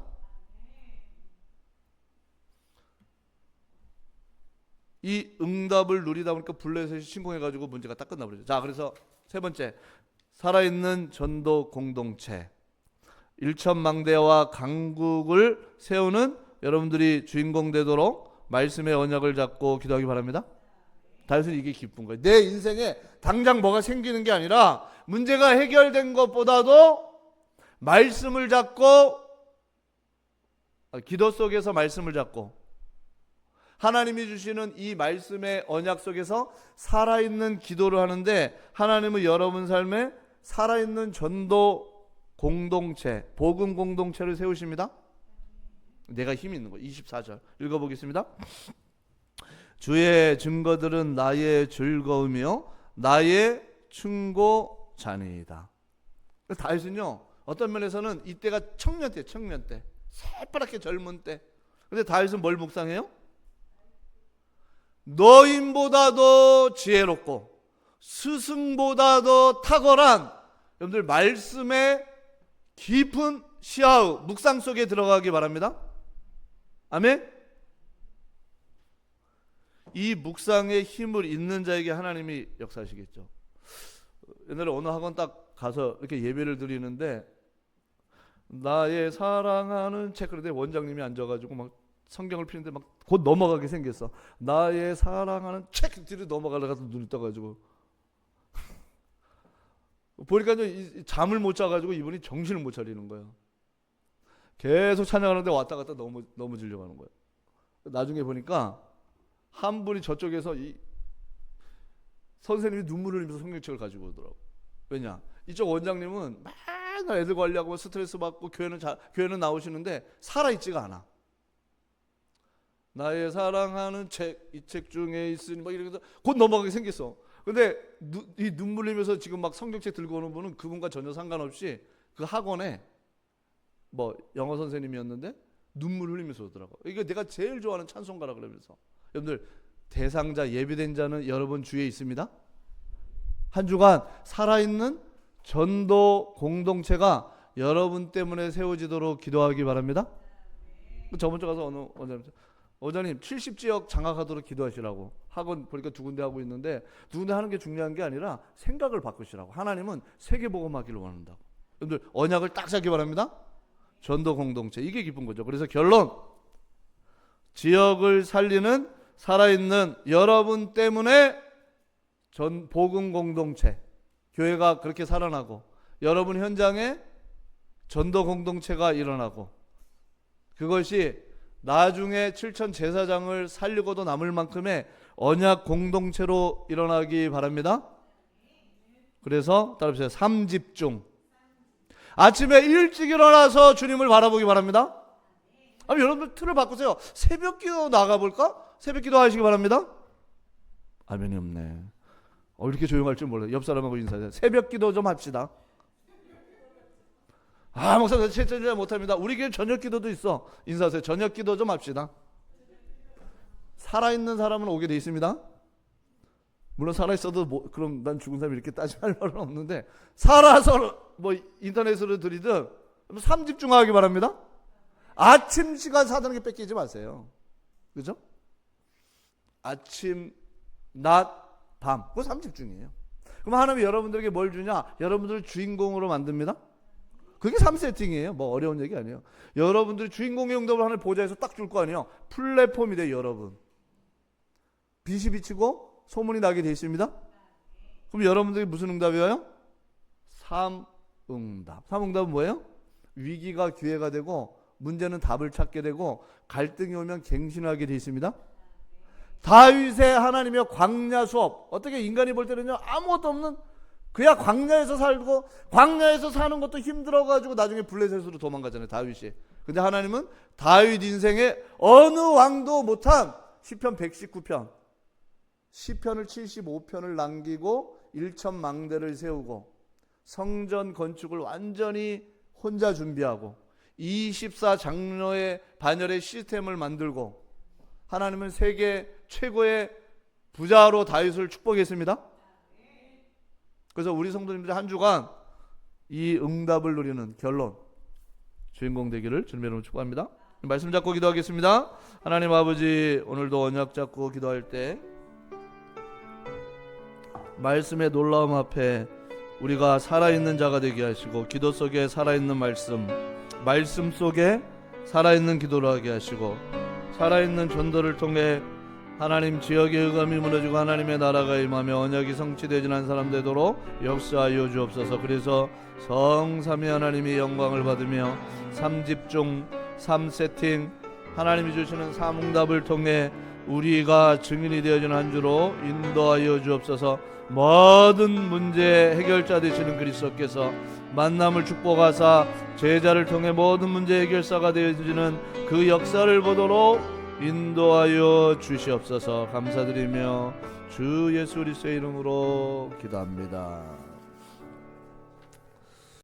이 응답을 누리다 보니까 블레셋이 침공해가지고 문제가 딱 끝나버리죠. 자, 그래서 세 번째 살아있는 전도 공동체. 일천망대와 강국을 세우는 여러분들이 주인공 되도록 말씀의 언약을 잡고 기도하기 바랍니다. 다윗은 이게 기쁜 거예요. 내 인생에 당장 뭐가 생기는 게 아니라 문제가 해결된 것보다도 말씀을 잡고 기도 속에서 말씀을 잡고 하나님이 주시는 이 말씀의 언약 속에서 살아있는 기도를 하는데 하나님은 여러분 삶에 살아있는 전도 공동체, 복음 공동체를 세우십니다. 내가 힘이 있는 거. 24절 읽어보겠습니다. 주의 증거들은 나의 즐거움이요 나의 충고자니이다. 다윗은요 어떤 면에서는 이때가 청년 때 새파랗게 젊은 때. 근데 다윗은 뭘 묵상해요? 노인보다도 지혜롭고 스승보다도 탁월한 여러분들 말씀의 깊은 시야의 묵상 속에 들어가기 바랍니다. 아멘. 이 묵상의 힘을 있는 자에게 하나님이 역사하시겠죠. 옛날에 어느 학원 딱 가서 이렇게 예배를 드리는데 나의 사랑하는 책, 그런데 원장님이 앉아가지고 막 성경을 피는데 막 곧 넘어가게 생겼어. 나의 사랑하는 책 뒤로 넘어가려고 눈이 떠가지고 보니까 잠을 못 자가지고 이분이 정신을 못 차리는 거예요. 계속 찬양하는데 왔다 갔다 넘어지려고 하는 거예요. 나중에 보니까 한 분이 저쪽에서 이 선생님이 눈물을 흘리면서 성경책을 가지고 오더라고. 왜냐? 이쪽 원장님은 맨날 애들 관리하고 스트레스 받고 교회는 나오시는데 살아있지가 않아. 나의 사랑하는 책, 이 책 중에 있으니 막 이러면서 곧 넘어가게 생겼어. 근데 이 눈물 흘리면서 지금 막 성경책 들고 오는 분은 그분과 전혀 상관없이 그 학원에 뭐 영어 선생님이었는데 눈물 흘리면서 오더라고. 이거 내가 제일 좋아하는 찬송가라 그러면서. 여러분들, 대상자, 예비된 자는 여러분 주위에 있습니다. 한 주간 살아있는 전도 공동체가 여러분 때문에 세워지도록 기도하기 바랍니다. 저번 주 가서 어느 원장님 70지역 장악하도록 기도하시라고. 학원 보니까 2군데 하고 있는데 2군데 하는 게 중요한 게 아니라 생각을 바꾸시라고. 하나님은 세계복음하기를 원한다고. 여러분들, 언약을 딱 잡기 바랍니다. 전도 공동체, 이게 기쁜 거죠. 그래서 결론, 지역을 살리는 살아있는 여러분 때문에 복음 공동체, 교회가 그렇게 살아나고 여러분 현장에 전도 공동체가 일어나고, 그것이 나중에 7천 제사장을 살리고도 남을 만큼의 언약 공동체로 일어나기 바랍니다. 그래서 따라해보세요. 3집중. 아침에 일찍 일어나서 주님을 바라보기 바랍니다. 아니, 여러분들 틀을 바꾸세요. 새벽기도 나가볼까? 새벽기도 하시기 바랍니다. 아멘이 없네. 이렇게 조용할 줄 몰라요. 옆 사람하고 인사해요. 새벽기도 좀 합시다. 목사님 진짜 못합니다. 우리 교회 저녁기도도 있어. 인사하세요. 저녁기도 좀 합시다. 살아있는 사람은 오게 돼 있습니다. 물론 살아있어도 그럼 난 죽은 사람이 이렇게 따지할 말은 없는데, 살아서 뭐 인터넷으로 드리든 3집중하기 바랍니다. 아침 시간 사는 게 뺏기지 마세요. 그죠? 아침, 낮, 밤, 그거 3집중이에요. 그럼 하나님이 여러분들에게 뭘 주냐? 여러분들을 주인공으로 만듭니다. 그게 3세팅이에요. 뭐 어려운 얘기 아니에요. 여러분들이 주인공의 응답을 하는 보좌에서 딱 줄 거 아니에요. 플랫폼이 돼요. 여러분, 빛이 비치고 소문이 나게 돼 있습니다. 그럼 여러분들이 무슨 응답이 와요? 3응답. 3응답은 뭐예요? 위기가 기회가 되고, 문제는 답을 찾게 되고, 갈등이 오면 갱신하게 돼 있습니다. 다윗의 하나님의 광야 수업, 어떻게 인간이 볼 때는요 아무것도 없는, 그야 광야에서 살고 광야에서 사는 것도 힘들어가지고 나중에 블레셋으로 도망가잖아요, 다윗이. 근데 하나님은 다윗 인생에 어느 왕도 못한 시편 119편, 시편을 75편을 남기고 1천망대를 세우고 성전 건축을 완전히 혼자 준비하고 24장로의 반열의 시스템을 만들고, 하나님은 세계 최고의 부자로 다윗을 축복했습니다. 그래서 우리 성도님들이 한 주간 이 응답을 누리는 결론, 주인공 되기를 주님의 이름으로 축복합니다. 말씀 잡고 기도하겠습니다. 하나님 아버지, 오늘도 언약 잡고 기도할 때 말씀의 놀라움 앞에 우리가 살아있는 자가 되게 하시고, 기도 속에 살아있는 말씀 속에 살아있는 기도를 하게 하시고, 살아있는 전도를 통해 하나님 지역의 의감이 무너지고 하나님의 나라가 임하며 언약이 성취되지 않은 사람 되도록 역사하여 주옵소서. 그래서 성삼위 하나님이 영광을 받으며 3집중 3세팅, 하나님이 주시는 3응답을 통해 우리가 증인이 되어지는 한 주로 인도하여 주옵소서. 모든 문제 해결자 되시는 그리스도께서 만남을 축복하사 제자를 통해 모든 문제 해결사가 되어지는 그 역사를 보도록 인도하여 주시옵소서. 감사드리며 주 예수 그리스도의 이름으로 기도합니다.